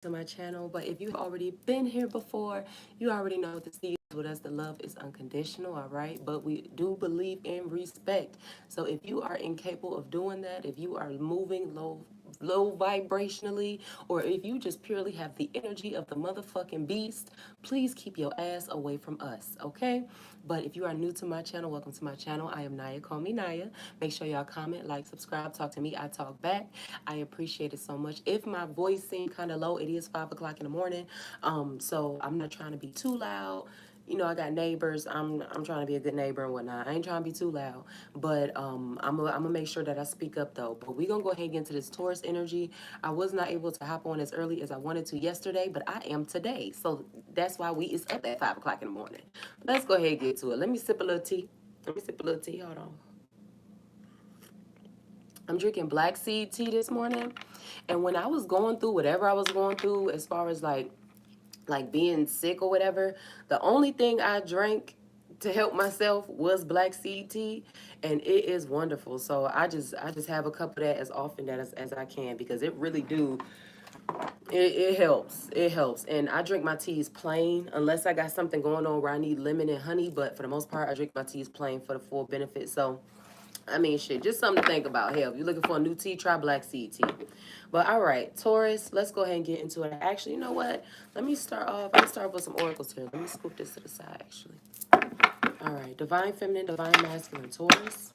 to my channel. But if you've already been here before, you already know what the C is with us. The love is unconditional, all right? But we do believe in respect. So if you are incapable of doing that, if you are moving low vibrationally, or if you just purely have the energy of the motherfucking beast, please keep your ass away from us, okay? But if you are new to my channel, welcome to my channel. I am Naya. Call me Naya. Make sure y'all comment, like, subscribe, talk to me. I talk back. I appreciate it so much. If my voice seems kind of low, it is 5 o'clock in the morning. So I'm not trying to be too loud. You know, I got neighbors. I'm trying to be a good neighbor and whatnot. I ain't trying to be too loud, but I'm gonna make sure that I speak up though. But we gonna go ahead and get into this Taurus energy. I was not able to hop on as early as I wanted to yesterday, but I am today. So that's why we is up at 5 o'clock in the morning. Let's go ahead and get to it. Let me sip a little tea. Let me sip a little tea. Hold on. I'm drinking black seed tea this morning, and when I was going through whatever I was going through, as far as like being sick or whatever, the only thing I drank to help myself was black seed tea, and it is wonderful. So I just have a cup of that as often as I can, because it really do it helps. It helps. And I drink my teas plain unless I got something going on where I need lemon and honey, but for the most part I drink my teas plain for the full benefit. So I mean, shit, just something to think about. Hell, if you're looking for a new tea, try black seed tea. But all right, Taurus, let's go ahead and get into it. Actually, you know what? Let me start off. Let me start with some oracles here. Let me scoop this to the side, actually. All right, divine feminine, divine masculine, Taurus.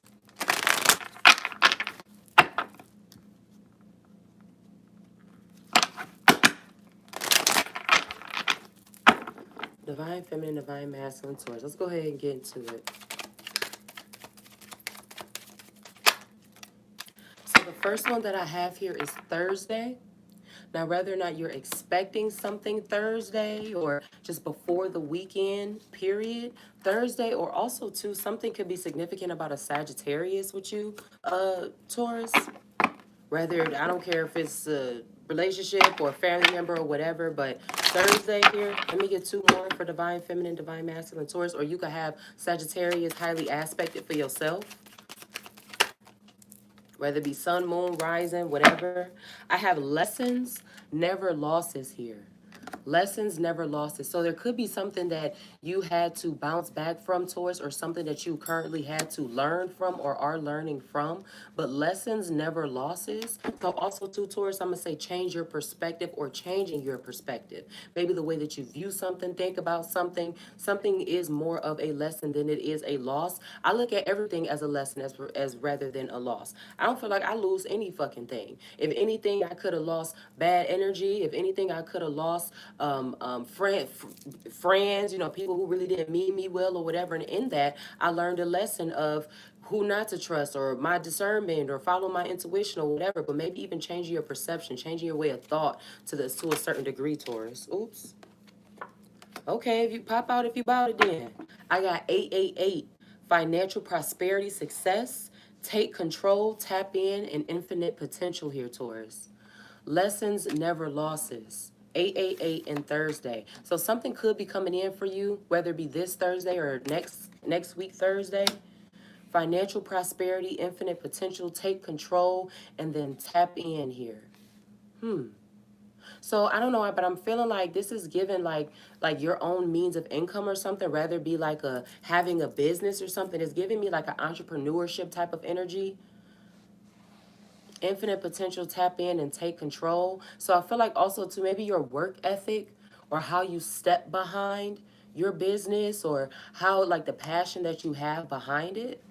Divine feminine, divine masculine, Taurus. Let's go ahead and get into it. So the first one that I have here is Thursday. Now, whether or not you're expecting something Thursday or just before the weekend period, Thursday, or also too, something could be significant about a Sagittarius with you, Taurus. Whether, I don't care if it's a relationship or a family member or whatever, but Thursday here, let me get two more for divine feminine, divine masculine, Taurus, or you could have Sagittarius highly aspected for yourself, whether it be sun, moon, rising, whatever. I have lessons, never losses here. Lessons, never losses. So there could be something that you had to bounce back from, Taurus, or something that you currently had to learn from or are learning from. But lessons, never losses. So also too, Taurus, I'm going to say change your perspective or changing your perspective. Maybe the way that you view something, think about something. Something is more of a lesson than it is a loss. I look at everything as a lesson as rather than a loss. I don't feel like I lose any fucking thing. If anything, I could have lost bad energy. If anything, I could have lost friends, you know, people who really didn't mean me well or whatever. And in that, I learned a lesson of who not to trust, or my discernment, or follow my intuition or whatever. But maybe even changing your perception, changing your way of thought to a certain degree, Taurus. Oops. Okay, if you pop out, if you bout it, then I got 888, financial prosperity, success, take control, tap in, and infinite potential here, Taurus. Lessons, never losses. 888 and Thursday. So something could be coming in for you, whether it be this Thursday or next week Thursday. Financial prosperity, infinite potential, take control, and then tap in here. So I don't know, but I'm feeling like this is given like your own means of income or something, rather be like a having a business or something. It's giving me like an entrepreneurship type of energy. Infinite potential, tap in and take control. So I feel like also to maybe your work ethic, or how you step behind your business, or how like the passion that you have behind it.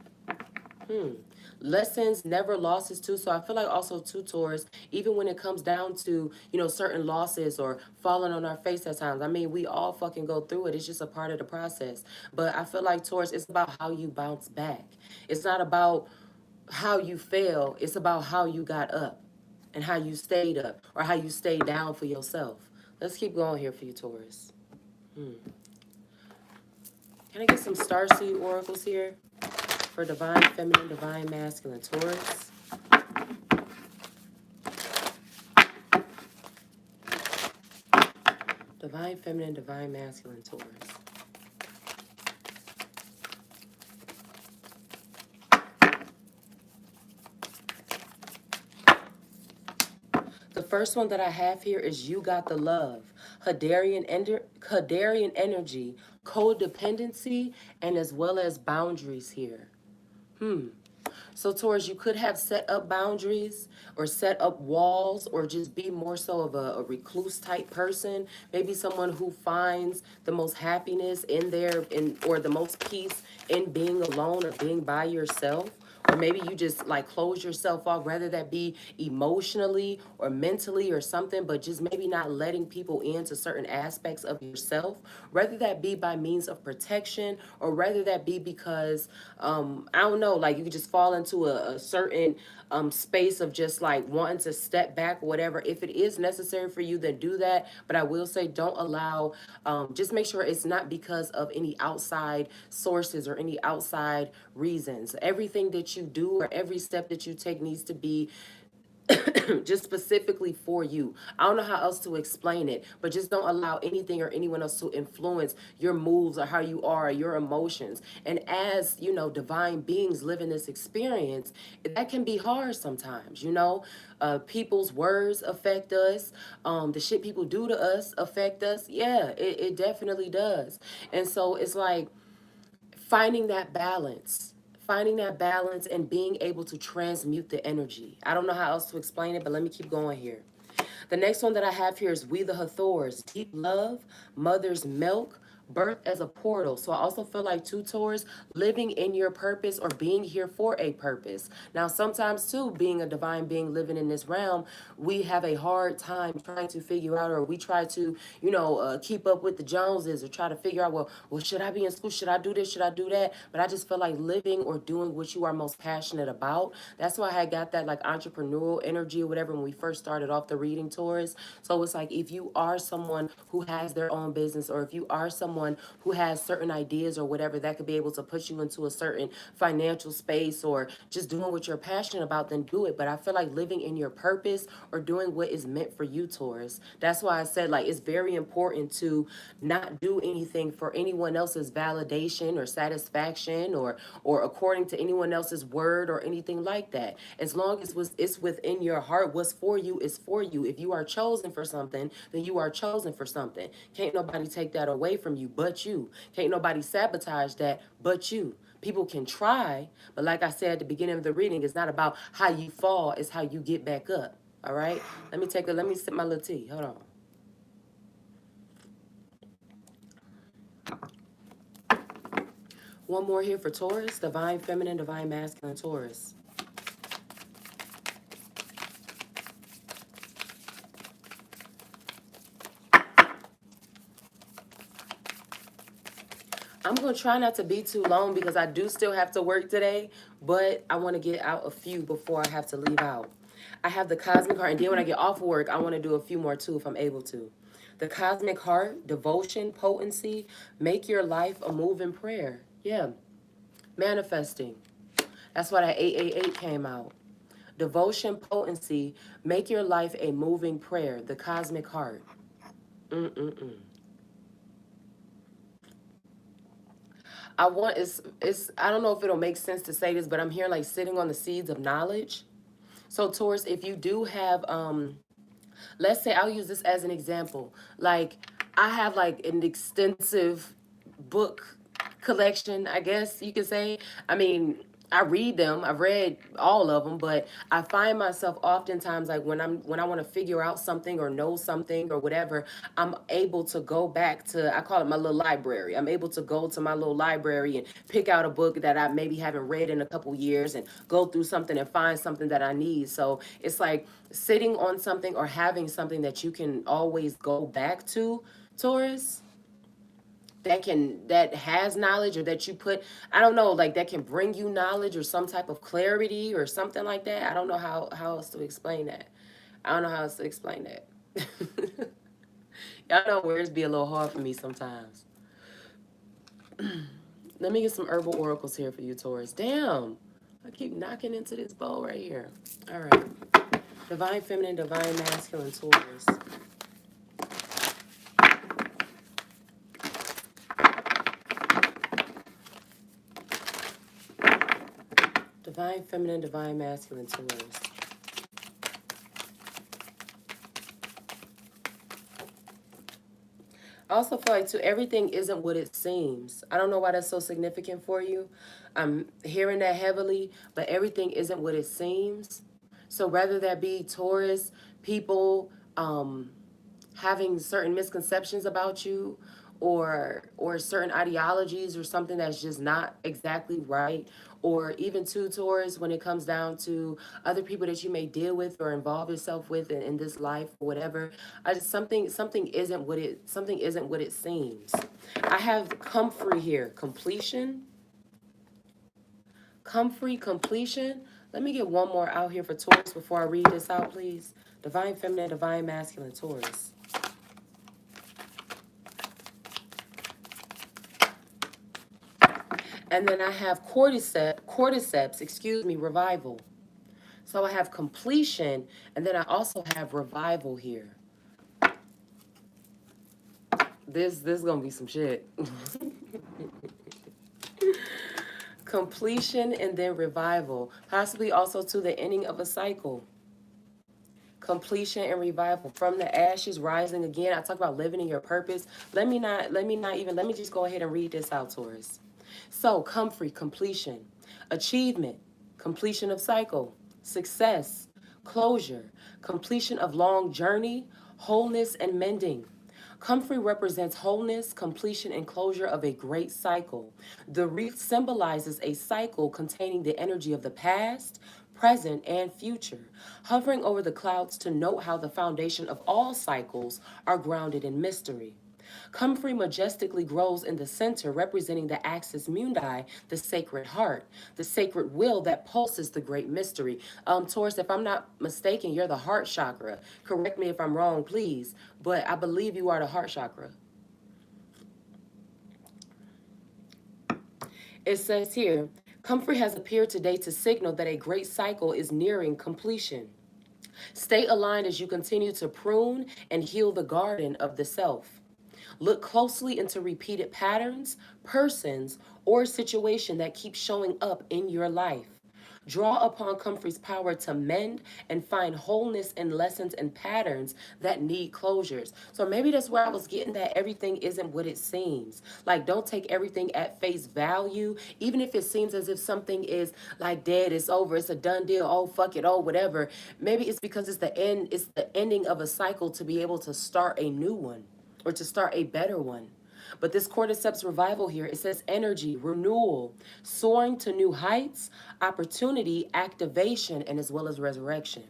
Lessons, never losses too. So I feel like also too, Taurus, even when it comes down to, you know, certain losses or falling on our face at times. I mean, we all fucking go through it. It's just a part of the process. But I feel like, Taurus, it's about how you bounce back. It's not about how you fail. It's about how you got up and how you stayed up, or how you stayed down for yourself. Let's keep going here for you, Taurus. Can I get some starseed oracles here for divine feminine, divine masculine, Taurus? Divine feminine, divine masculine, Taurus. The first one that I have here is you got the love. Hadarian energy, codependency, and as well as boundaries here. So Taurus, you could have set up boundaries or set up walls or just be more so of a recluse type person. Maybe someone who finds the most happiness or the most peace in being alone or being by yourself. Or maybe you just like close yourself off, whether that be emotionally or mentally or something, but just maybe not letting people into certain aspects of yourself, whether that be by means of protection or whether that be because, I don't know, like you could just fall into a certain space of just like wanting to step back or whatever. If it is necessary for you, then do that. But I will say, don't allow, just make sure it's not because of any outside sources or any outside reasons. Everything that you do or every step that you take needs to be just specifically for you. I don't know how else to explain it, but just don't allow anything or anyone else to influence your moves or how you are, or your emotions. And as, you know, divine beings living this experience, that can be hard sometimes, you know. People's words affect us. The shit people do to us affect us. Yeah, it definitely does. And so it's like, finding that balance, and being able to transmute the energy. I don't know how else to explain it, but let me keep going here. The next one that I have here is We the Hathors, deep love, mother's milk, birth as a portal. So I also feel like two Taurus, living in your purpose or being here for a purpose. Now, sometimes too, being a divine being living in this realm, we have a hard time trying to figure out, or we try to, you know, keep up with the Joneses or try to figure out, well, should I be in school? Should I do this? Should I do that? But I just feel like living or doing what you are most passionate about. That's why I got that like entrepreneurial energy or whatever when we first started off the reading, Taurus. So it's like, if you are someone who has their own business, or if you are someone who has certain ideas or whatever that could be able to put you into a certain financial space or just doing what you're passionate about, then do it. But I feel like living in your purpose or doing what is meant for you, Taurus. That's why I said, like, it's very important to not do anything for anyone else's validation or satisfaction or according to anyone else's word or anything like that. As long as it's within your heart, what's for you is for you. If you are chosen for something, then you are chosen for something. Can't nobody take that away from you but you. Can't nobody sabotage that but you. People can try, but like I said at the beginning of the reading, it's not about how you fall, it's how you get back up. All right? Let me sip my little tea. Hold on. One more here for Taurus, divine feminine, divine masculine, Taurus. I'm going to try not to be too long because I do still have to work today, but I want to get out a few before I have to leave out. I have the Cosmic Heart, and then when I get off work, I want to do a few more too if I'm able to. The Cosmic Heart, devotion, potency, make your life a moving prayer. Yeah, manifesting. That's why that 888 came out. Devotion, potency, make your life a moving prayer. The Cosmic Heart. Mm-mm-mm. I don't know if it'll make sense to say this, but I'm here like sitting on the seeds of knowledge. So Taurus, if you do have let's say I'll use this as an example. Like I have like an extensive book collection, I guess you could say. I mean, I read them. I've read all of them, but I find myself oftentimes like when I want to figure out something or know something or whatever, I'm able to go back to, I call it my little library. I'm able to go to my little library and pick out a book that I maybe haven't read in a couple years and go through something and find something that I need. So it's like sitting on something or having something that you can always go back to, Taurus, that has knowledge, or that you put, I don't know, like that can bring you knowledge or some type of clarity or something like that. I don't know how else to explain that. I don't know how else to explain that. Y'all know words be a little hard for me sometimes. Let me get some herbal oracles here for you, Taurus. Damn, I keep knocking into this bowl right here. All right. Divine feminine, divine masculine, Taurus. Divine feminine, divine masculine, Taurus. I also feel like too everything isn't what it seems. I don't know why that's so significant for you. I'm hearing that heavily, but everything isn't what it seems. So rather that be Taurus, people having certain misconceptions about you, or certain ideologies or something that's just not exactly right, or even to Taurus when it comes down to other people that you may deal with or involve yourself with in this life or whatever. I just something isn't what it seems. I have comfrey here, completion. Let me get one more out here for Taurus before I read this out, please. Divine feminine, divine masculine, Taurus. And then I have cordyceps, excuse me, revival. So I have completion, and then I also have revival here. This is gonna be some shit. Completion and then revival, possibly also to the ending of a cycle. Completion and revival, from the ashes rising again. I talk about living in your purpose. Let me just go ahead and read this out, Taurus. So comfrey, completion, achievement, completion of cycle, success, closure, completion of long journey, wholeness and mending. Comfrey represents wholeness, completion, and closure of a great cycle. The wreath symbolizes a cycle containing the energy of the past, present, and future, hovering over the clouds to note how the foundation of all cycles are grounded in mystery. Comfrey majestically grows in the center, representing the axis mundi, the sacred heart, the sacred will that pulses the great mystery. Taurus, if I'm not mistaken, you're the heart chakra. Correct me if I'm wrong, please, but I believe you are the heart chakra. It says here, Comfrey has appeared today to signal that a great cycle is nearing completion. Stay aligned as you continue to prune and heal the garden of the self. Look closely into repeated patterns, persons, or situation that keep showing up in your life. Draw upon Comfrey's power to mend and find wholeness in lessons and patterns that need closures. So maybe that's where I was getting that everything isn't what it seems. Like, don't take everything at face value, even if it seems as if something is like dead, it's over, it's a done deal, oh, fuck it, oh, whatever. Maybe it's because it's the ending of a cycle to be able to start a new one or to start a better one. But this cordyceps revival here, it says energy, renewal, soaring to new heights, opportunity, activation, and as well as resurrection.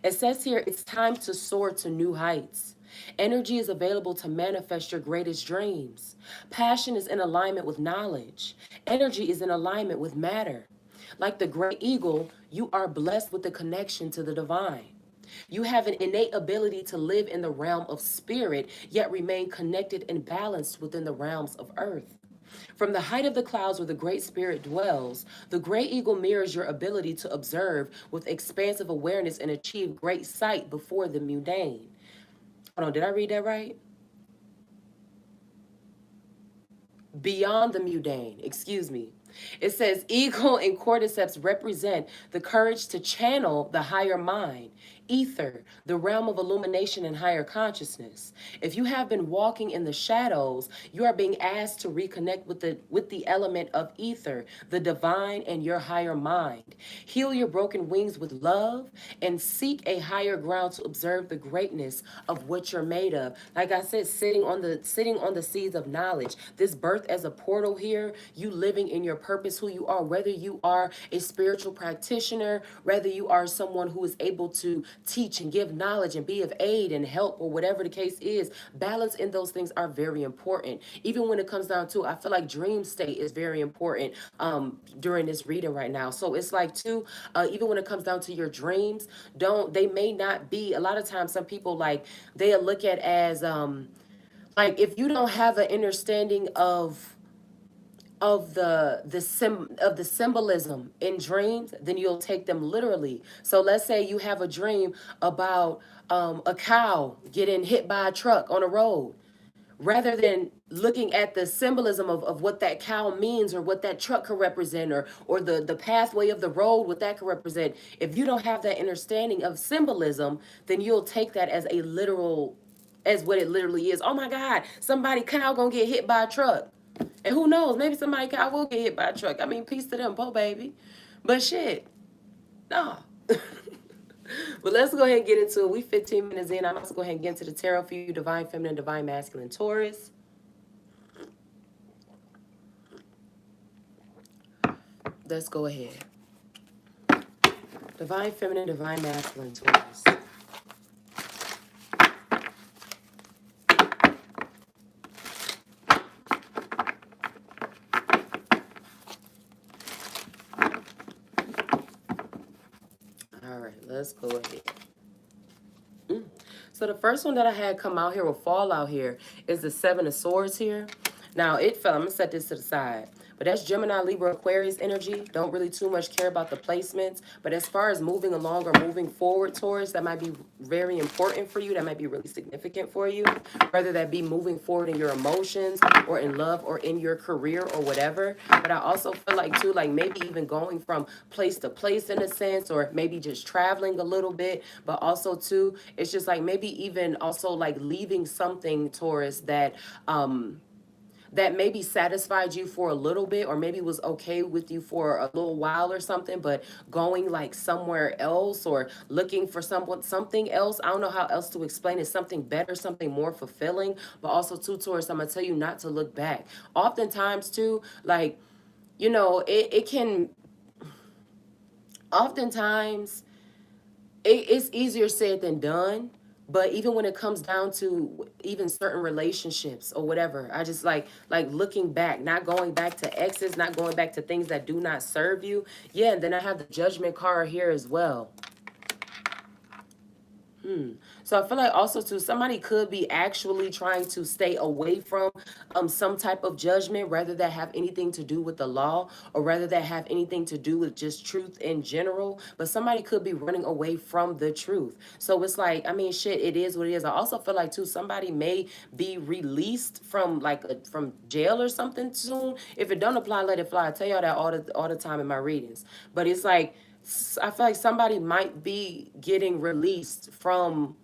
It says here, it's time to soar to new heights. Energy is available to manifest your greatest dreams. Passion is in alignment with knowledge. Energy is in alignment with matter. Like the great eagle, you are blessed with the connection to the divine. You have an innate ability to live in the realm of spirit, yet remain connected and balanced within the realms of earth. From the height of the clouds where the Great Spirit dwells, the Great Eagle mirrors your ability to observe with expansive awareness and achieve great sight before the mundane. Hold on, did I read that right? Beyond the mundane, excuse me. It says ego and cordyceps represent the courage to channel the higher mind, ether, the realm of illumination and higher consciousness. If you have been walking in the shadows, you are being asked to reconnect with the element of ether, the divine and your higher mind. Heal your broken wings with love and seek a higher ground to observe the greatness of what you're made of. Like I said, sitting on the seeds of knowledge. This birth as a portal here, you living in your purpose, who you are, whether you are a spiritual practitioner, whether you are someone who is able to teach and give knowledge and be of aid and help or whatever the case is, balance in those things are very important. Even when it comes down to, I feel like dream state is very important during this reading right now. So it's like too, even when it comes down to your dreams, they may not be, a lot of times some people like, they'll look at as like if you don't have an understanding of the symbolism in dreams, then you'll take them literally. So let's say you have a dream about a cow getting hit by a truck on a road. Rather than looking at the symbolism of what that cow means or what that truck could represent, or the pathway of the road, what that could represent, if you don't have that understanding of symbolism, then you'll take that as a literal as what it literally is. Oh my God, somebody cow gonna get hit by a truck. And who knows, maybe somebody cow will get hit by a truck. I mean, peace to them, poor baby. But shit, nah. But let's go ahead and get into it. We 15 minutes in. I'm about to go ahead and get into the tarot for you, divine feminine, divine masculine, Taurus. Let's go ahead. Divine feminine, divine masculine, Taurus. All right, let's go ahead. So the first one that I had come out here or fall out here is the Seven of Swords here. Now it fell. I'm gonna set this to the side. But that's Gemini, Libra, Aquarius energy. Don't really too much care about the placements. But as far as moving along or moving forward, Taurus, that might be very important for you. That might be really significant for you. Whether that be moving forward in your emotions or in love or in your career or whatever. But I also feel like too, like maybe even going from place to place in a sense, or maybe just traveling a little bit. But also too, it's just like maybe even also like leaving something, Taurus, that maybe satisfied you for a little bit or maybe was okay with you for a little while or something, but going like somewhere else or looking for something else. I don't know how else to explain it. Something better, something more fulfilling. But also too, Taurus, I'm gonna tell you not to look back. Oftentimes too, like, it can oftentimes it's easier said than done. But even when it comes down to even certain relationships or whatever, I just like looking back, not going back to exes, not going back to things that do not serve you. Yeah, and then I have the judgment card here as well. So I feel like also too, somebody could be actually trying to stay away from some type of judgment, rather that have anything to do with the law, or rather that have anything to do with just truth in general. But somebody could be running away from the truth. So it's like, I mean, shit, it is what it is. I also feel like too, somebody may be released from from jail or something soon. If it don't apply, let it fly. I tell y'all that all the time in my readings. But it's like, I feel like somebody might be getting released from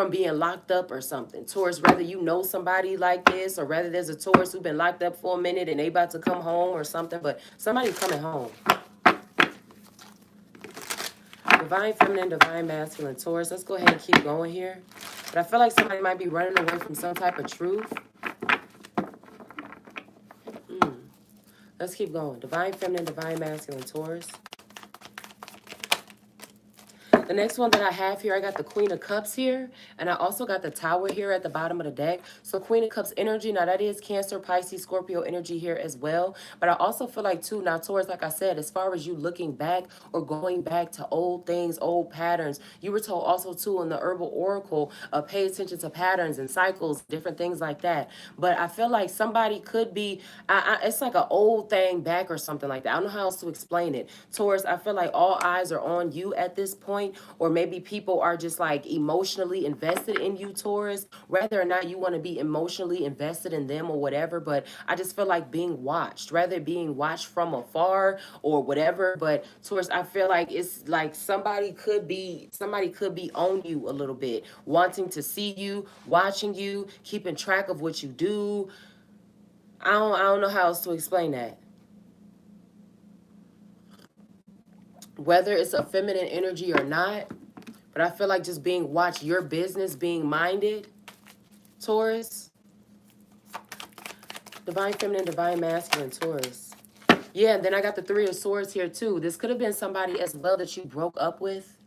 being locked up or something. Taurus, whether you know somebody like this, or whether there's a Taurus who's been locked up for a minute and they about to come home or something, but somebody's coming home. Divine feminine, divine masculine, Taurus. Let's go ahead and keep going here. But I feel like somebody might be running away from some type of truth. Let's keep going. Divine feminine, divine masculine, Taurus. The next one that I have here, I got the Queen of Cups here, and I also got the Tower here at the bottom of the deck. So Queen of Cups energy, now that is Cancer, Pisces, Scorpio energy here as well. But I also feel like too, now Taurus, like I said, as far as you looking back or going back to old things, old patterns, you were told also too in the Herbal Oracle, pay attention to patterns and cycles, different things like that. But I feel like somebody could be, it's like an old thing back or something like that. I don't know how else to explain it. Taurus, I feel like all eyes are on you at this point, or maybe people are just like emotionally invested in you, Taurus, whether or not you want to be emotionally invested in them or whatever. But I just feel like being watched, rather being watched from afar or whatever. But Taurus, I feel like it's like somebody could be on you a little bit, wanting to see you, watching you, keeping track of what you do. I don't know how else to explain that. Whether it's a feminine energy or not, but I feel like just being watched, your business being minded, Taurus. Divine feminine, divine masculine, Taurus. Yeah, and then I got the Three of Swords here too. This could have been somebody as well that you broke up with,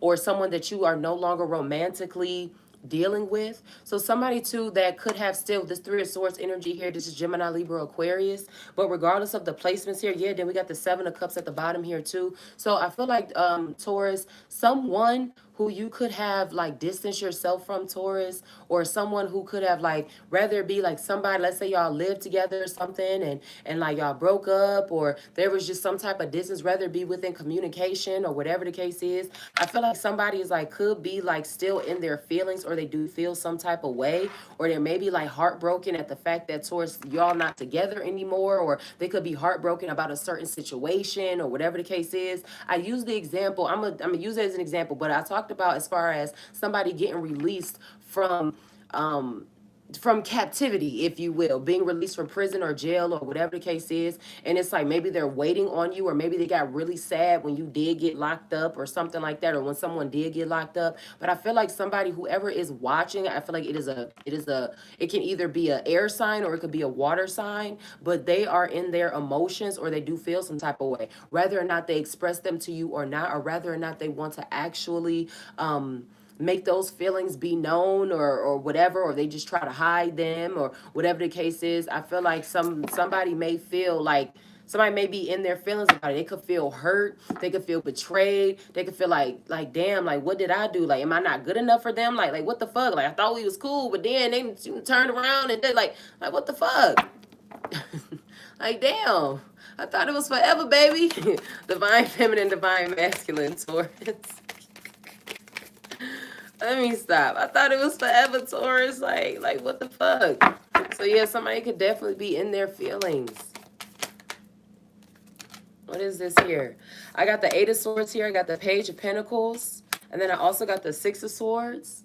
or someone that you are no longer romantically dealing with. So somebody too that could have still this Three of Swords energy here. This is Gemini, Libra, Aquarius. But regardless of the placements here, yeah, then we got the Seven of Cups at the bottom here too. So I feel like Taurus, someone who you could have like distance yourself from, Taurus, or someone who could have like rather be like somebody, let's say y'all lived together or something, and like y'all broke up, or there was just some type of distance, rather be within communication or whatever the case is. I feel like somebody is like could be like still in their feelings, or they do feel some type of way, or they're maybe like heartbroken at the fact that Taurus, y'all not together anymore, or they could be heartbroken about a certain situation or whatever the case is. I use the example, I'm gonna use it as an example, but I talk talked about as far as somebody getting released um, from captivity, if you will, being released from prison or jail or whatever the case is. And it's like maybe they're waiting on you, or maybe they got really sad when you did get locked up or something like that, or when someone did get locked up. But I feel like somebody, whoever is watching, I feel like it can either be an air sign or it could be a water sign, but they are in their emotions, or they do feel some type of way, whether or not they express them to you or not, or whether or not they want to actually make those feelings be known, or whatever, or they just try to hide them, or whatever the case is. I feel like somebody may feel like somebody may be in their feelings about it. They could feel hurt, they could feel betrayed, they could feel like damn, like what did I do? Like, am I not good enough for them? Like what the fuck? Like I thought we was cool, but then they turned around and they like what the fuck? Like damn, I thought it was forever, baby. Divine feminine, divine masculine, Taurus. Let me stop. I thought it was forever, Taurus. Like what the fuck? So yeah, somebody could definitely be in their feelings. What is this here? I got the Eight of Swords here. I got the Page of Pentacles. And then I also got the Six of Swords.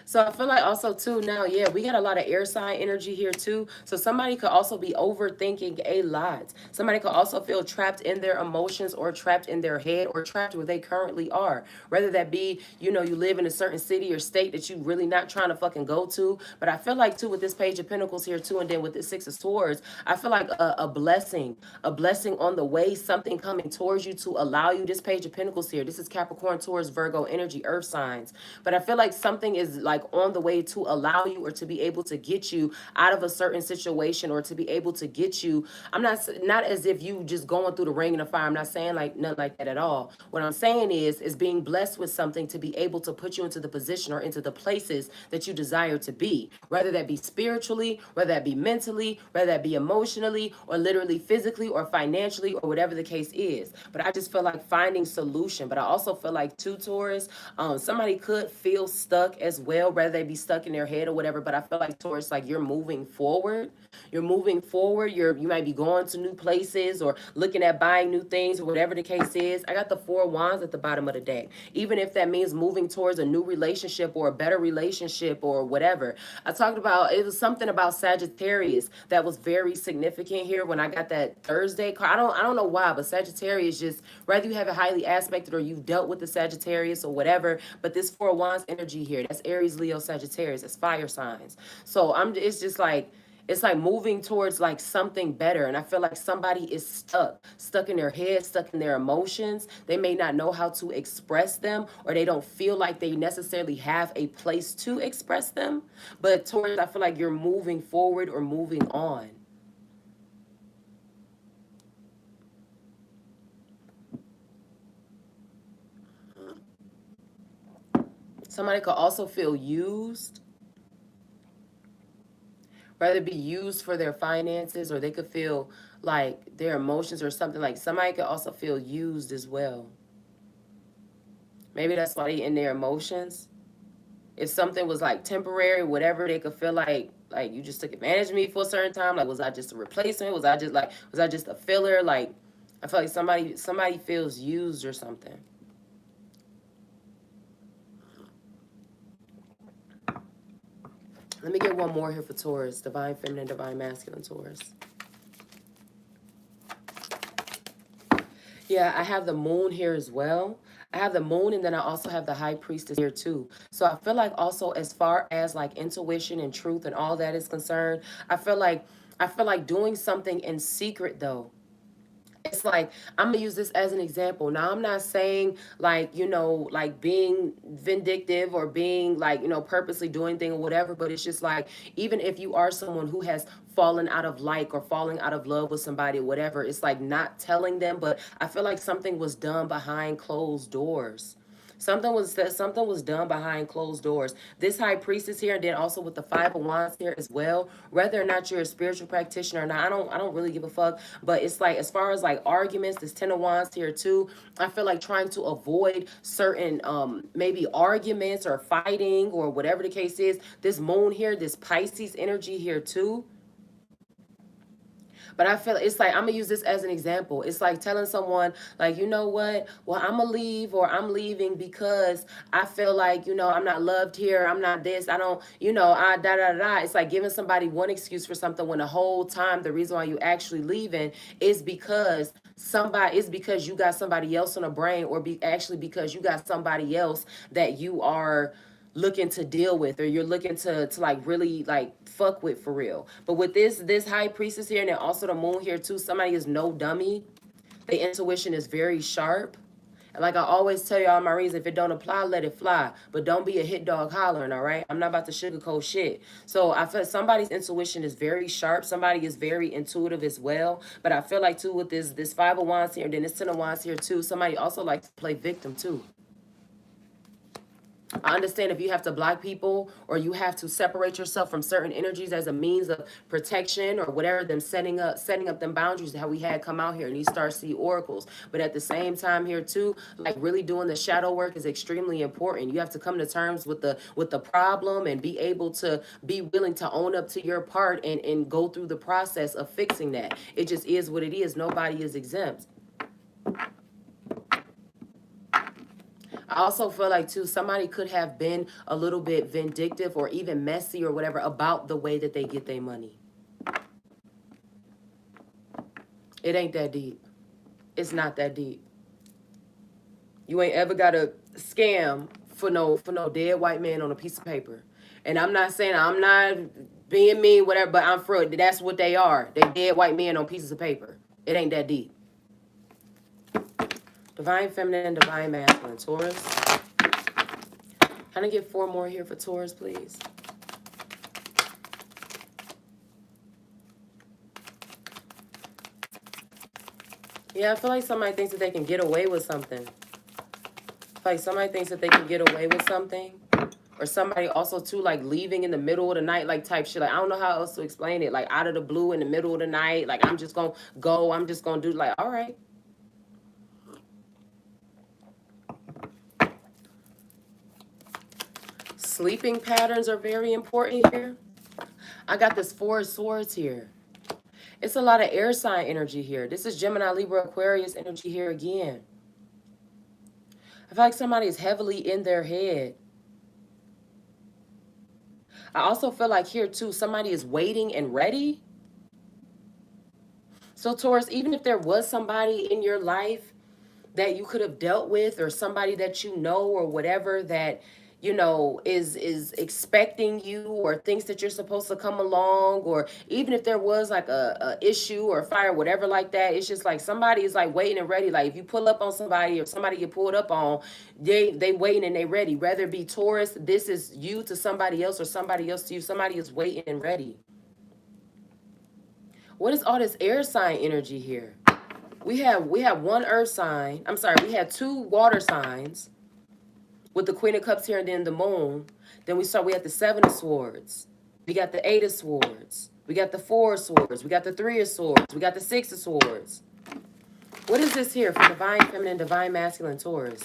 So I feel like also too now, yeah, we got a lot of air sign energy here too. So somebody could also be overthinking a lot. Somebody could also feel trapped in their emotions, or trapped in their head, or trapped where they currently are. Whether that be, you know, you live in a certain city or state that you really not trying to fucking go to. But I feel like too with this Page of Pentacles here too, and then with this Six of Swords, I feel like a blessing on the way, something coming towards you to allow you. This Page of Pentacles here, this is Capricorn, Taurus, Virgo energy, earth signs. But I feel like something is like on the way to allow you, or to be able to get you out of a certain situation, or to be able to get you. I'm not as if you just going through the ring and the fire. I'm not saying like nothing like that at all. What I'm saying is being blessed with something to be able to put you into the position or into the places that you desire to be, whether that be spiritually, whether that be mentally, whether that be emotionally, or literally physically, or financially, or whatever the case is. But I just feel like finding solution. But I also feel like too, Taurus, somebody could feel stuck as well, whether they be stuck in their head or whatever. But I feel like Taurus, like you're moving forward. You're moving forward. You might be going to new places, or looking at buying new things, or whatever the case is. I got the Four of Wands at the bottom of the deck. Even if that means moving towards a new relationship, or a better relationship, or whatever. I talked about, it was something about Sagittarius that was very significant here when I got that Thursday card. I don't know why, but Sagittarius, just whether you have it highly aspected, or you've dealt with the Sagittarius or whatever. But this Four of Wands energy here, that's Aries, Leo, Sagittarius. That's fire signs. So it's just like, it's like moving towards like something better. And I feel like somebody is stuck in their head, stuck in their emotions. They may not know how to express them, or they don't feel like they necessarily have a place to express them. But Taurus, I feel like you're moving forward or moving on. Somebody could also feel used, whether it be used for their finances, or they could feel like their emotions or something. Like somebody could also feel used as well. Maybe that's why they in their emotions. If something was like temporary, whatever, they could feel like you just took advantage of me for a certain time. Like, was I just a replacement? Was I just a filler? Like, I feel like somebody feels used or something. Let me get one more here for Taurus. Divine feminine, divine masculine, Taurus. Yeah, I have the moon here as well. I have the moon, and then I also have the high priestess here too. So I feel like also, as far as like intuition and truth and all that is concerned, I feel like doing something in secret though. It's like, I'm gonna use this as an example. Now, I'm not saying like, like being vindictive, or being like, purposely doing thing or whatever, but it's just like, even if you are someone who has fallen out of like, or falling out of love with somebody or whatever, it's like not telling them. But I feel like something was done behind closed doors. Something was done behind closed doors. This high priestess here, and then also with the Five of Wands here as well. Whether or not you're a spiritual practitioner or not, I don't really give a fuck. But it's like, as far as like arguments, this Ten of Wands here too. I feel like trying to avoid certain maybe arguments or fighting or whatever the case is. This moon here, this Pisces energy here too. But I feel it's like I'm gonna use this as an example. It's like telling someone, like, you know what? Well, I'm gonna leave, or I'm leaving because I feel like, I'm not loved here. I'm not this. I don't, I da da da. It's like giving somebody one excuse for something when the whole time the reason why you actually leaving is because you got somebody else on the brain, or actually because you got somebody else that you are looking to deal with, or you're looking to like really like fuck with for real. But with this high priestess here, and then also the moon here too, somebody is no dummy. The intuition is very sharp. And like I always tell y'all my reason, if it don't apply, let it fly. But don't be a hit dog hollering, all right? I'm not about to sugarcoat shit. So I feel somebody's intuition is very sharp. Somebody is very intuitive as well. But I feel like too with this Five of Wands here, and then this Ten of Wands here too, somebody also likes to play victim too. I understand if you have to block people, or you have to separate yourself from certain energies as a means of protection or whatever, them setting up them boundaries, how we had come out here in these Starseed oracles. But at the same time here too, like really doing the shadow work is extremely important. You have to come to terms with the problem, and be able to be willing to own up to your part, and go through the process of fixing that. It just is what it is. Nobody is exempt. I also feel like too, somebody could have been a little bit vindictive or even messy or whatever about the way that they get their money. It ain't that deep. It's not that deep. You ain't ever got to scam for no dead white man on a piece of paper. And I'm not saying, I'm not being mean, whatever, but I'm for it. That's what they are. They dead white men on pieces of paper. It ain't that deep. Divine feminine, divine masculine, Taurus. Can I get 4 more here for Taurus, please? Yeah, I feel like somebody thinks that they can get away with something. I feel like somebody thinks that they can get away with something. Or somebody also, too, like, leaving in the middle of the night, like, type shit. Like, I don't know how else to explain it. Like, out of the blue in the middle of the night. Like, I'm just going to go. I'm just going to do, like, all right. Sleeping patterns are very important here. I got this 4 of Swords here. It's a lot of air sign energy here. This is Gemini, Libra, Aquarius energy here again. I feel like somebody is heavily in their head. I also feel like here too, somebody is waiting and ready. So Taurus, even if there was somebody in your life that you could have dealt with, or somebody that you know, or whatever, that is expecting you, or thinks that you're supposed to come along, or even if there was like a issue or a fire, whatever like that, it's just like somebody is like waiting and ready. Like if you pull up on somebody, or somebody get pulled up on, they waiting and they ready. Whether it be Taurus, this is you to somebody else, or somebody else to you. Somebody is waiting and ready. What is all this air sign energy here? We have 1 earth sign. I'm sorry, we had 2 water signs with the Queen of Cups here, and then the moon. Then we had the 7 of Swords. We got the 8 of Swords. We got the 4 of Swords. We got the 3 of Swords. We got the 6 of Swords. What is this here for divine feminine, divine masculine, Taurus?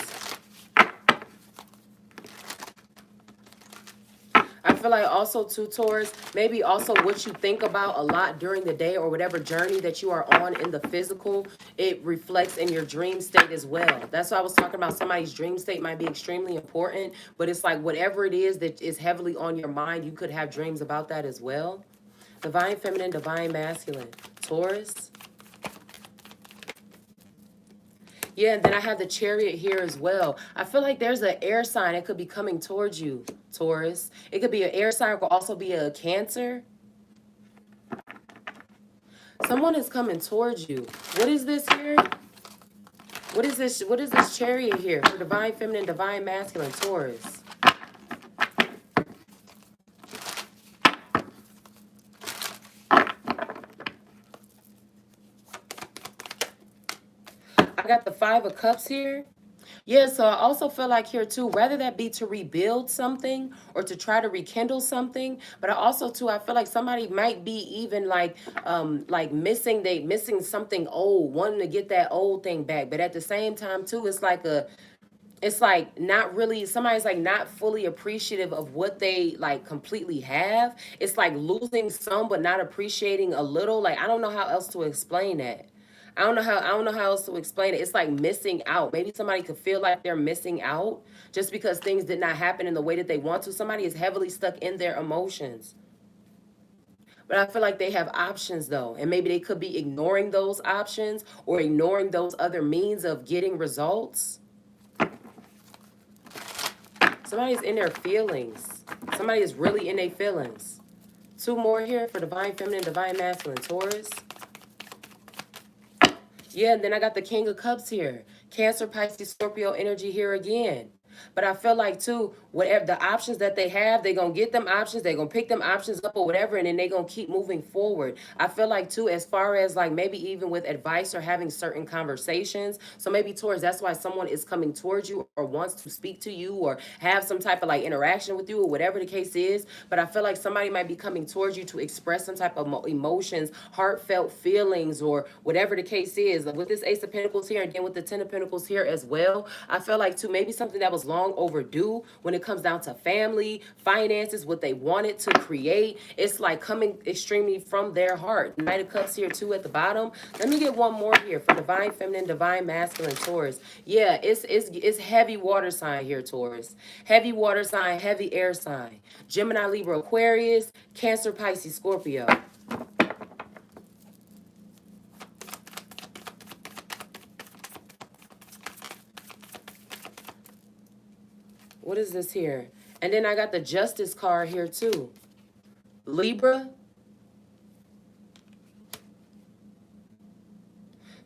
I feel like also too, Taurus, maybe also what you think about a lot during the day, or whatever journey that you are on in the physical, it reflects in your dream state as well. That's why I was talking about somebody's dream state might be extremely important, but it's like whatever it is that is heavily on your mind, you could have dreams about that as well. Divine feminine, divine masculine, Taurus. Yeah, and then I have the Chariot here as well. I feel like there's an air sign that could be coming towards you, Taurus. It could be an air sign. It could also be a Cancer. Someone is coming towards you. What is this here? What is this? What is this Chariot here for divine feminine, divine masculine, Taurus? I got the 5 of Cups here. Yeah, so I also feel like here too, rather that be to rebuild something, or to try to rekindle something, but I also too, I feel like somebody might be even like missing something old, wanting to get that old thing back. But at the same time too, it's like it's like not really, somebody's like not fully appreciative of what they like completely have. It's like losing some but not appreciating a little. Like I don't know how else to explain that. I don't know how else to explain it. It's like missing out. Maybe somebody could feel like they're missing out just because things did not happen in the way that they want to. Somebody is heavily stuck in their emotions. But I feel like they have options though. And maybe they could be ignoring those options or ignoring those other means of getting results. Somebody's in their feelings. Somebody is really in their feelings. Two more here for divine feminine, divine masculine, Taurus. Yeah, and then I got the King of Cups here. Cancer, Pisces, Scorpio energy here again. But I feel like too, whatever the options that they have, they're gonna get them options, they're gonna pick them options up or whatever, and then they're gonna keep moving forward. I feel like too, as far as like maybe even with advice or having certain conversations. So maybe towards that's why someone is coming towards you or wants to speak to you or have some type of like interaction with you or whatever the case is. But I feel like somebody might be coming towards you to express some type of emotions, heartfelt feelings, or whatever the case is. Like with this Ace of Pentacles here and then with the Ten of Pentacles here as well, I feel like too maybe something that was long overdue when it comes down to family, finances, what they wanted to create. It's like coming extremely from their heart. Knight of Cups here too at the bottom. Let me get one more here for divine feminine, divine masculine, Taurus. Yeah, it's heavy water sign here, Taurus. Heavy water sign, heavy air sign. Gemini, Libra, Aquarius, Cancer, Pisces, Scorpio. What is this here? And then I got the Justice card here too. Libra.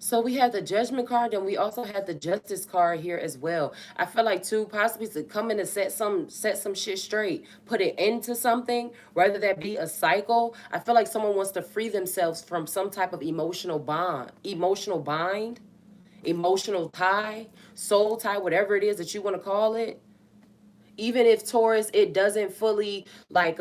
So we had the Judgment card, and we also had the Justice card here as well. I feel like too, possibly to come in and set some shit straight, put it into something, whether that be a cycle. I feel like someone wants to free themselves from some type of emotional bind, emotional tie, soul tie, whatever it is that you want to call it. Even if Taurus it doesn't fully like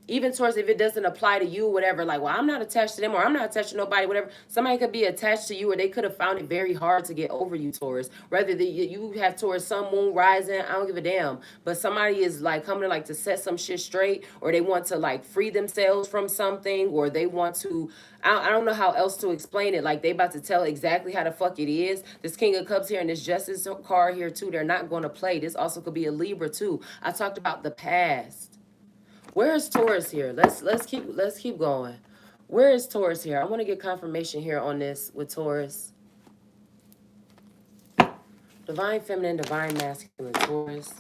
even Taurus if it doesn't apply to you or whatever, like, well, I'm not attached to them or I'm not attached to nobody, whatever. Somebody could be attached to you or they could have found it very hard to get over you, Taurus. Whether you have Taurus sun, moon, rising, I don't give a damn. But somebody is like coming to like to set some shit straight, or they want to like free themselves from something, or they want to I don't know how else to explain it. Like they about to tell exactly how the fuck it is. This King of Cups here and this Justice card here too. They're not going to play. This also could be a Libra too. I talked about the past. Where is Taurus here? Let's keep going. Where is Taurus here? I want to get confirmation here on this with Taurus. Divine feminine, divine masculine, Taurus.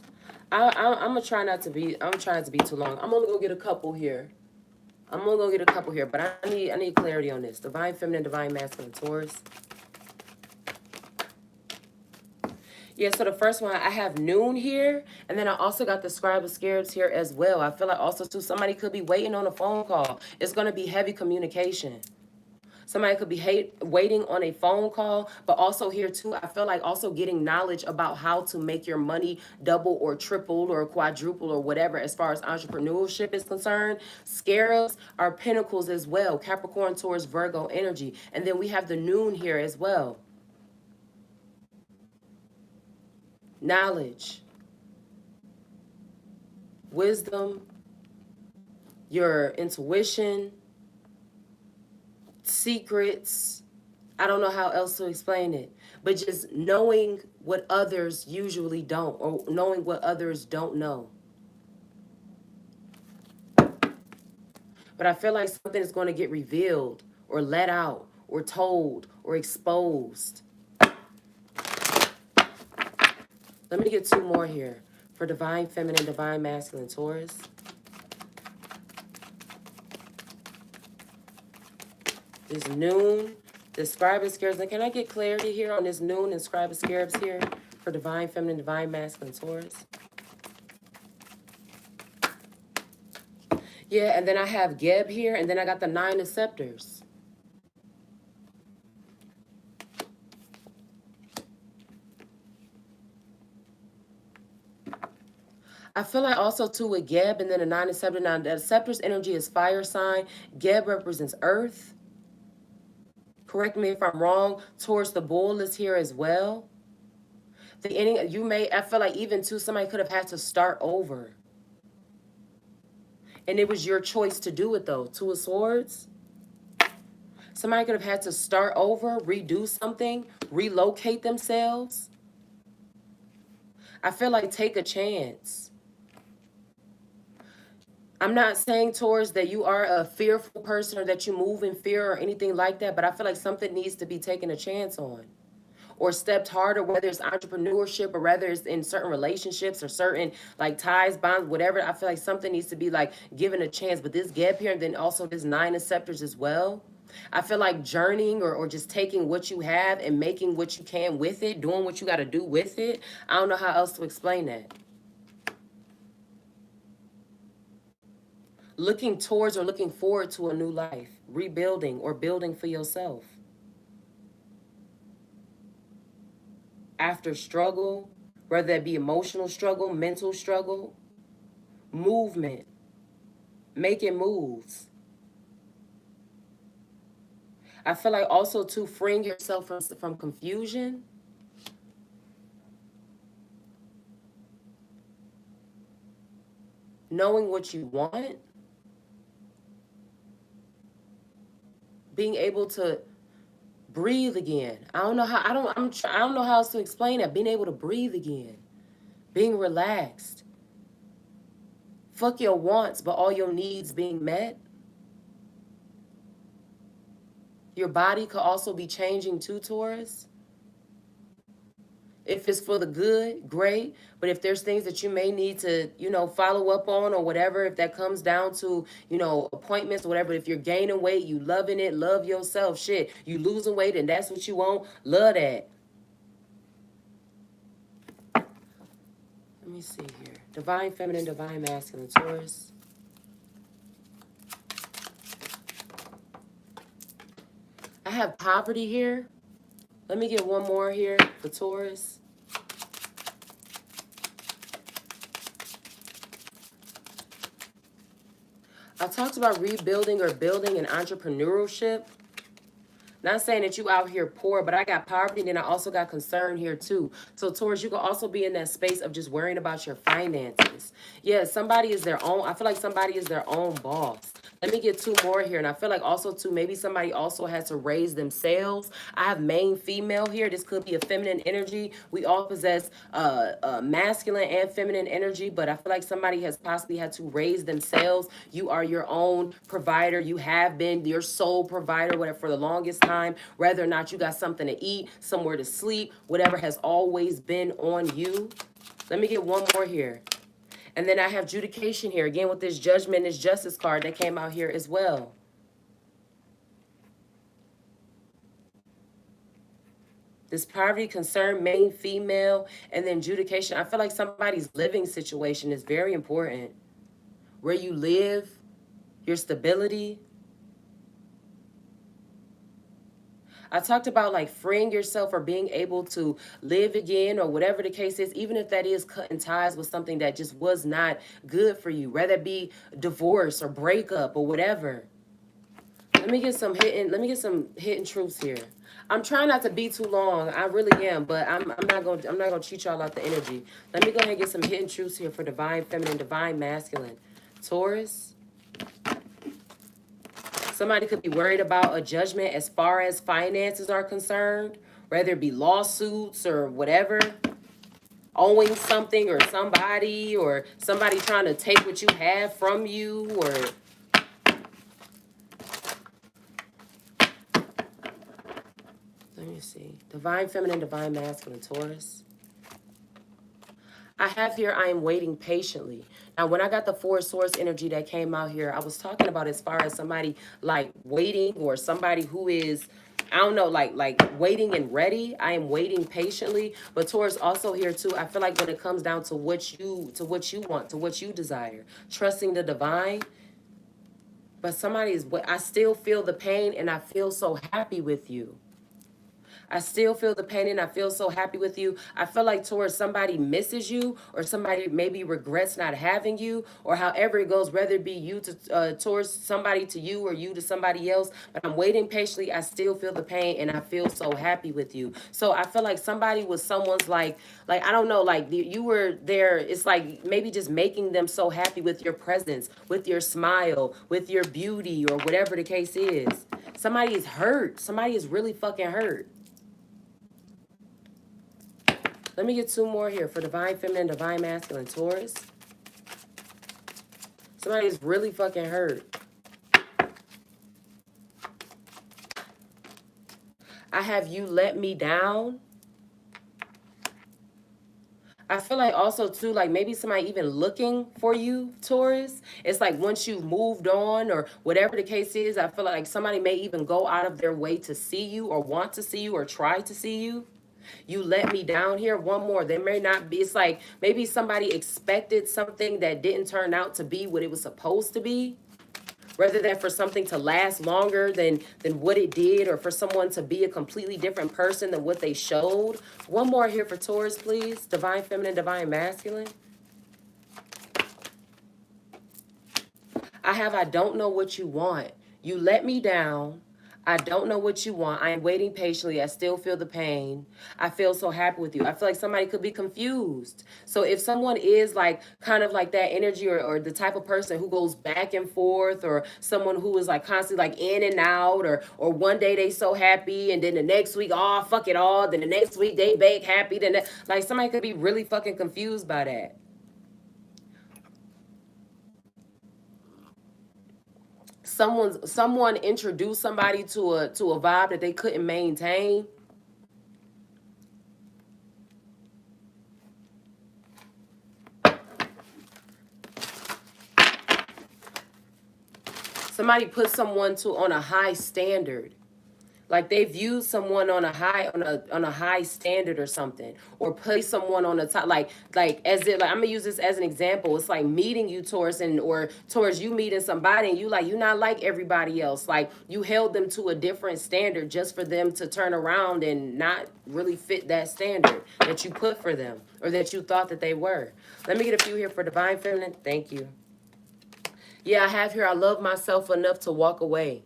I'm gonna try not to be. I'm trying to be too long. I'm only gonna get a couple here. I'm only gonna get a couple here, but I need clarity on this. Divine feminine, divine masculine, Taurus. Yeah, so the first one, I have noon here, and then I also got the scribe of scarabs here as well. I feel like also, too, somebody could be waiting on a phone call. It's going to be heavy communication. Somebody could be waiting on a phone call, but also here, too, I feel like also getting knowledge about how to make your money double or triple or quadruple or whatever as far as entrepreneurship is concerned. Scarabs are pentacles as well. Capricorn, Taurus, Virgo energy. And then we have the noon here as well. Knowledge, wisdom, your intuition, secrets. I don't know how else to explain it, but just knowing what others usually don't, or knowing what others don't know. But I feel like something is going to get revealed or let out or told or exposed. Let me get two more here for divine feminine, divine masculine, Taurus. This noon, the scribe of scarabs. Now, can I get clarity here on this noon and scribe of scarabs here for divine feminine, divine masculine, Taurus? Yeah, and then I have Geb here, and then I got the 9 of scepters. I feel like also too with Geb and then the 9 of scepters. Now the scepter's energy is fire sign. Geb represents earth. Correct me if I'm wrong. Taurus, the bull is here as well. The ending, you may, I feel like even too, somebody could have had to start over. And it was your choice to do it though. Two of Swords. Somebody could have had to start over, redo something, relocate themselves. I feel like take a chance. I'm not saying, Taurus, that you are a fearful person or that you move in fear or anything like that, but I feel like something needs to be taken a chance on or stepped harder, whether it's entrepreneurship or whether it's in certain relationships or certain like ties, bonds, whatever. I feel like something needs to be like given a chance. But this gap here and then also this Nine of Scepters as well. I feel like journeying or just taking what you have and making what you can with it, doing what you got to do with it. I don't know how else to explain that. Looking towards or looking forward to a new life, rebuilding or building for yourself. After struggle, whether that be emotional struggle, mental struggle, movement, making moves. I feel like also to freeing yourself from confusion. Knowing what you want. Being able to breathe again. I don't know how I don't know how else to explain that. Being able to breathe again. Being relaxed. Fuck your wants, but all your needs being met. Your body could also be changing too, Taurus. If it's for the good, great. But if there's things that you may need to, follow up on or whatever, if that comes down to, appointments or whatever, if you're gaining weight, you loving it, love yourself, shit. You losing weight and that's what you want, love that. Let me see here. Divine Feminine, Divine Masculine, Taurus. I have poverty here. Let me get one more here for Taurus. I talked about rebuilding or building an entrepreneurship. Not saying that you out here poor, but I got poverty, and then I also got concern here too. So Taurus, you can also be in that space of just worrying about your finances. Yeah, somebody is their own. I feel like somebody is their own boss. Let me get two more here. And I feel like also too, maybe somebody also has to raise themselves. I have main female here. This could be a feminine energy. We all possess masculine and feminine energy, but I feel like somebody has possibly had to raise themselves. You are your own provider. You have been your sole provider, whatever, for the longest time. Whether or not you got something to eat, somewhere to sleep, whatever has always been on you. Let me get one more here. And then I have judication here, again, with this judgment, this justice card that came out here as well. This poverty, concern, main female, and then judication. I feel like somebody's living situation is very important. Where you live, your stability. I talked about like freeing yourself or being able to live again or whatever the case is, even if that is cutting ties with something that just was not good for you, whether it be divorce or breakup or whatever. Let me get some hidden truths here. I'm trying not to be too long. I really am, but I'm not gonna cheat y'all out the energy. Let me go ahead and get some hidden truths here for divine feminine, divine masculine. Taurus. Somebody could be worried about a judgment as far as finances are concerned, whether it be lawsuits or whatever, owing something or somebody trying to take what you have from you or... Let me see. Divine feminine, divine masculine, Taurus. I have here, I am waiting patiently. Now, when I got the Four of Swords energy that came out here, I was talking about as far as somebody like waiting or somebody who is, I don't know, like waiting and ready. I am waiting patiently. But Taurus also here too. I feel like when it comes down to what you want, to what you desire, trusting the divine. But somebody is, I still feel the pain and I feel so happy with you. I still feel the pain and I feel so happy with you. I feel like Taurus, somebody misses you or somebody maybe regrets not having you or however it goes, whether it be you to Taurus, somebody to you or you to somebody else. But I'm waiting patiently. I still feel the pain and I feel so happy with you. So I feel like somebody was someone's like I don't know, like you were there. It's like maybe just making them so happy with your presence, with your smile, with your beauty or whatever the case is. Somebody is hurt. Somebody is really fucking hurt. Let me get two more here for divine feminine, divine masculine, Taurus. Somebody is really fucking hurt. I have you let me down. I feel like also too, like maybe somebody even looking for you, Taurus. It's like once you've moved on or whatever the case is, I feel like somebody may even go out of their way to see you or want to see you or try to see you. You let me down here. One more. There may not be, it's like maybe somebody expected something that didn't turn out to be what it was supposed to be. Rather than for something to last longer than what it did, or for someone to be a completely different person than what they showed. One more here for Taurus, please. Divine feminine, divine masculine. I don't know what you want. You let me down. I don't know what you want. I am waiting patiently. I still feel the pain. I feel so happy with you. I feel like somebody could be confused. So if someone is like kind of like that energy, or the type of person who goes back and forth, or someone who is like constantly like in and out, or one day they so happy and then the next week, oh fuck it all. Then the next week they back happy. Like somebody could be really fucking confused by that. Someone introduced somebody to a vibe that they couldn't maintain. Somebody put someone to on a high standard. Like they viewed someone on a high standard or something, or place someone on the top, like as if, like I'm gonna use this as an example. It's like meeting you, Taurus, and or Taurus, you meeting somebody and you like you not like everybody else. Like you held them to a different standard just for them to turn around and not really fit that standard that you put for them or that you thought that they were. Let me get a few here for divine feminine. Thank you. Yeah, I have here. I love myself enough to walk away.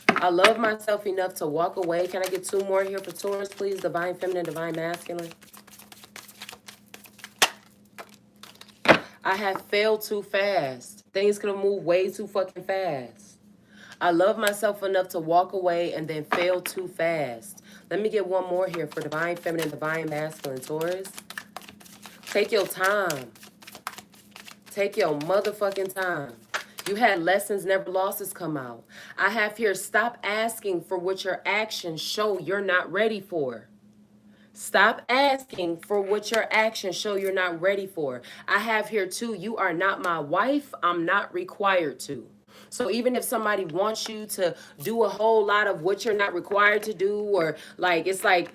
I love myself enough to walk away. Can I get two more here for Taurus, please? Divine feminine, divine masculine. I have failed too fast. Things could have moved way too fucking fast. I love myself enough to walk away and then fail too fast. Let me get one more here for divine feminine, divine masculine, Taurus. Take your time. Take your motherfucking time. You had lessons, never losses come out. I have here, stop asking for what your actions show you're not ready for. Stop asking for what your actions show you're not ready for. I have here too, you are not my wife. I'm not required to. So even if somebody wants you to do a whole lot of what you're not required to do, or like it's like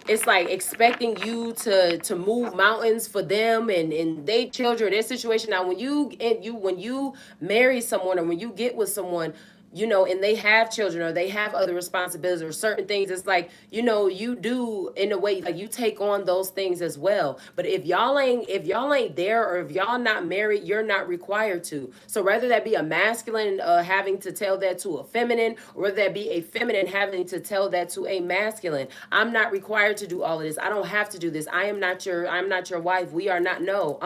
expecting you to move mountains for them and they children, their situation. Now when you marry someone, or when you get with someone, and they have children or they have other responsibilities or certain things, it's like, you do in a way, like you take on those things as well. But if y'all ain't there, or if y'all not married, you're not required to. So whether that be a masculine having to tell that to a feminine, or whether that be a feminine having to tell that to a masculine, I'm not required to do all of this. I don't have to do this. I'm not your wife. We are not. No.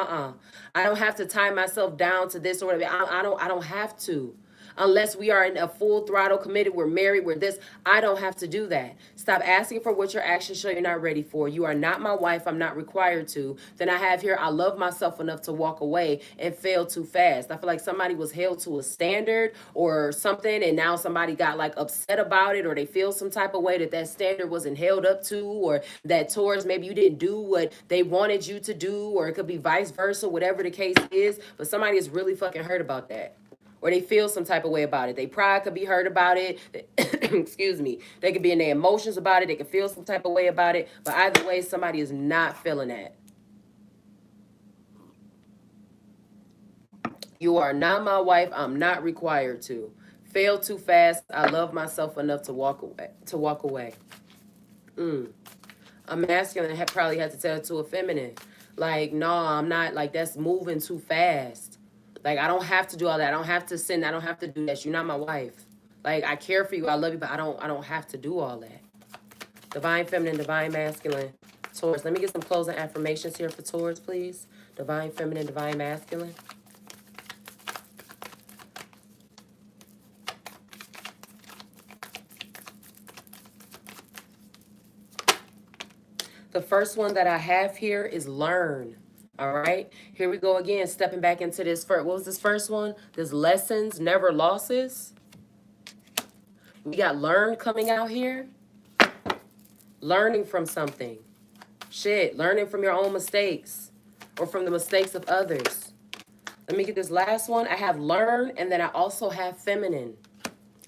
I don't have to tie myself down to this or whatever. I don't have to, unless we are in a full throttle committed, we're married, we're this. I don't have to do that. Stop asking for what your actions show you're not ready for. You are not my wife. I'm not required to. Then I have here, I love myself enough to walk away and fail too fast. I feel like somebody was held to a standard or something, and now somebody got like upset about it, or they feel some type of way that standard wasn't held up to, or that towards maybe you didn't do what they wanted you to do, or it could be vice versa, whatever the case is. But somebody is really fucking hurt about that, or they feel some type of way about it. They pride could be hurt about it. Excuse me. They could be in their emotions about it. They could feel some type of way about it. But either way, somebody is not feeling that. You are not my wife. I'm not required to. Fail too fast. I love myself enough to walk away. To walk away. A masculine probably had to tell it to a feminine, like, no, I'm not, like, that's moving too fast. Like, I don't have to do all that. I don't have to send. I don't have to do that. You're not my wife. Like, I care for you. I love you, but I don't have to do all that. Divine feminine, divine masculine. Taurus. Let me get some closing affirmations here for Taurus, please. Divine feminine, divine masculine. The first one that I have here is learn. All right. Here we go again, stepping back into this first. What was this first one? This lessons, never losses. We got learn coming out here. Learning from something. Shit, learning from your own mistakes or from the mistakes of others. Let me get this last one. I have learn, and then I also have feminine.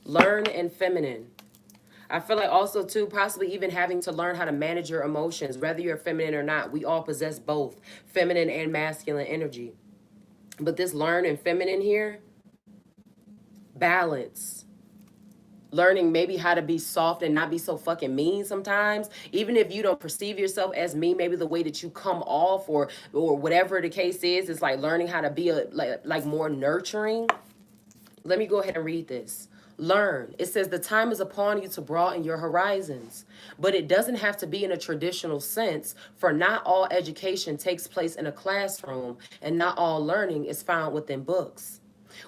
Learn and feminine. I feel like also too, possibly even having to learn how to manage your emotions, whether you're feminine or not. We all possess both feminine and masculine energy. But this learn and feminine here, balance. Learning maybe how to be soft and not be so fucking mean sometimes. Even if you don't perceive yourself as mean, maybe the way that you come off or whatever the case is, it's like learning how to be like more nurturing. Let me go ahead and read this. Learn. It says the time is upon you to broaden your horizons, but it doesn't have to be in a traditional sense, for not all education takes place in a classroom and not all learning is found within books.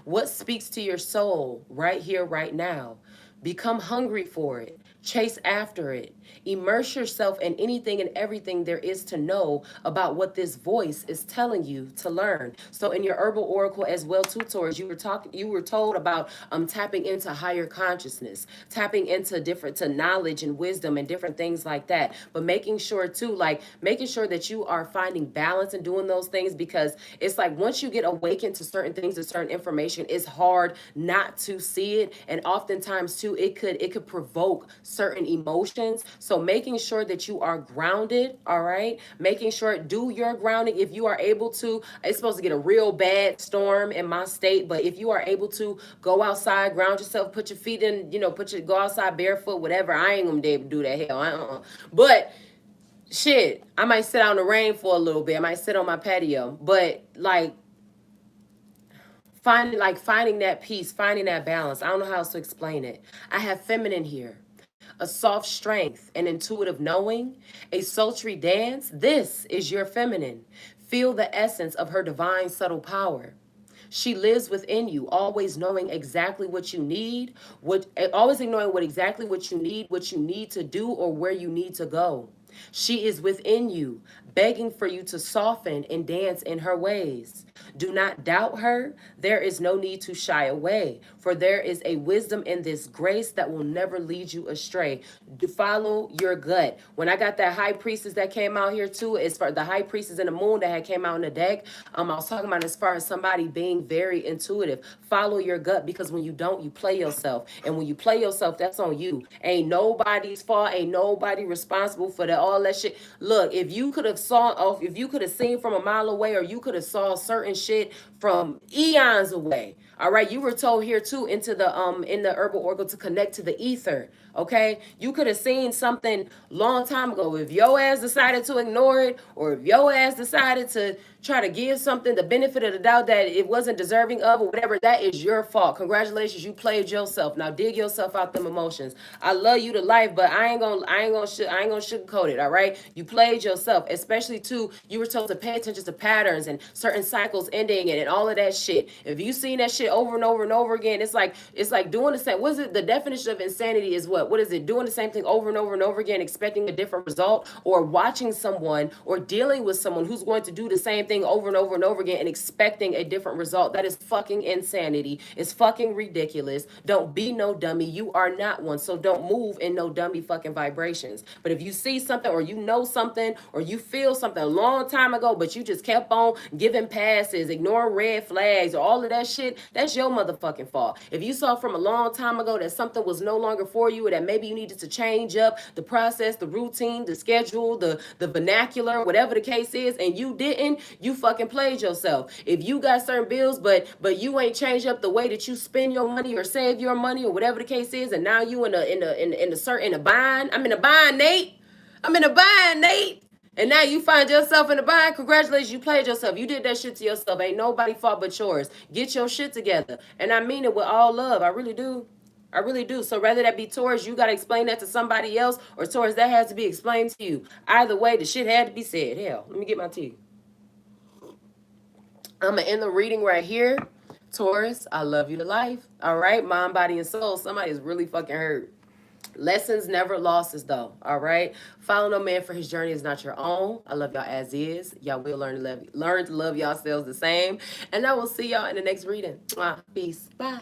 What speaks to your soul right here, right now? Become hungry for it. Chase after it. Immerse yourself in anything and everything there is to know about what this voice is telling you to learn. So in your herbal oracle as well too, Taurus, you were told about tapping into higher consciousness, tapping into different to knowledge and wisdom and different things like that. But making sure too, like making sure that you are finding balance and doing those things, because it's like once you get awakened to certain things and certain information, it's hard not to see it. And oftentimes too, it could provoke certain emotions. So making sure that you are grounded, all right? Making sure, do your grounding if you are able to. It's supposed to get a real bad storm in my state, but if you are able to go outside, ground yourself, put your feet in, go outside barefoot, whatever. I ain't gonna be able to do that, hell. But shit, I might sit out in the rain for a little bit. I might sit on my patio, but like finding that peace, finding that balance. I don't know how else to explain it. I have feminine here. A soft strength, an intuitive knowing, a sultry dance. This is your feminine. Feel the essence of her divine subtle power. She lives within you, always knowing exactly what you need, always knowing what you need to do, or where you need to go. She is within you, begging for you to soften and dance in her ways. Do not doubt her. There is no need to shy away, for there is a wisdom in this grace that will never lead you astray. Follow your gut. When I got that high priestess that came out here too, as far the high priestess in the moon that had came out in the deck, I was talking about as far as somebody being very intuitive. Follow your gut, because when you don't, you play yourself. And when you play yourself, that's on you. Ain't nobody's fault. Ain't nobody responsible for all that shit. Look, if you could have seen from a mile away, or you could have saw certain shit from eons away. All right, you were told here too into the in the herbal oracle to connect to the ether. Okay, you could have seen something long time ago. If your ass decided to ignore it, or if your ass decided to try to give something the benefit of the doubt that it wasn't deserving of, or whatever, that is your fault. Congratulations, you played yourself. Now dig yourself out them emotions. I love you to life, but I ain't gonna sugarcoat it. All right, you played yourself. Especially too, you were told to pay attention to patterns and certain cycles ending and all of that shit. If you seen that shit over and over and over again, it's like doing the same. What is it? The definition of insanity is what? What is it? Doing the same thing over and over and over again, expecting a different result, or watching someone or dealing with someone who's going to do the same thing over and over and over again and expecting a different result. That is fucking insanity. It's fucking ridiculous. Don't be no dummy. You are not one. So don't move in no dummy fucking vibrations. But if you see something, or you know something, or you feel something a long time ago, but you just kept on giving passes, ignoring red flags, or all of that shit, that's your motherfucking fault. If you saw from a long time ago that something was no longer for you, or that maybe you needed to change up the process, the routine, the schedule, the vernacular, whatever the case is, and you didn't, you fucking played yourself. If you got certain bills, but you ain't changed up the way that you spend your money or save your money or whatever the case is, and now you in a bind. I'm in a bind, Nate. I'm in a bind, Nate. And now you find yourself in a bind. Congratulations, you played yourself. You did that shit to yourself. Ain't nobody fault but yours. Get your shit together. And I mean it with all love. I really do. I really do. So whether that be Taurus, you got to explain that to somebody else, or Taurus, that has to be explained to you. Either way, the shit had to be said. Hell, let me get my tea. I'm going to end the reading right here. Taurus, I love you to life. All right? Mind, body, and soul. Somebody is really fucking hurt. Lessons never losses though. All right. Follow no man for his journey is not your own. I love y'all as is. Y'all will learn to love yourselves the same. And I will see y'all in the next reading. Peace. Bye.